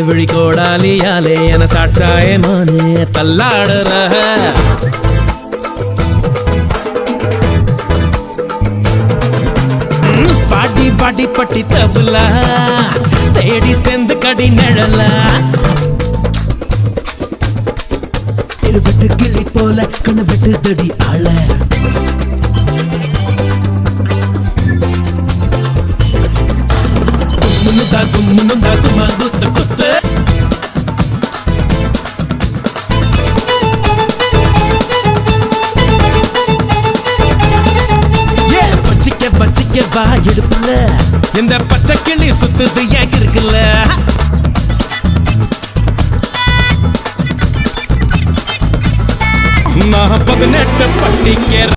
விழி கோடாலியாலே என சாட்சாயமானு தள்ளாடுற பாடி பாடி பட்டி தபுலா தேடி சேர்ந்து கடி நிழல இருவட்டு கிளி போல கணவெட்டு தடி ஆள முன்னுந்தா கும்மா குத்து குத்து வச்சிக்க வா எடுப்புல இந்த பச்சை கிளி சுத்துது ஏன் இருக்குல்ல நான் 18 பட்டிக்க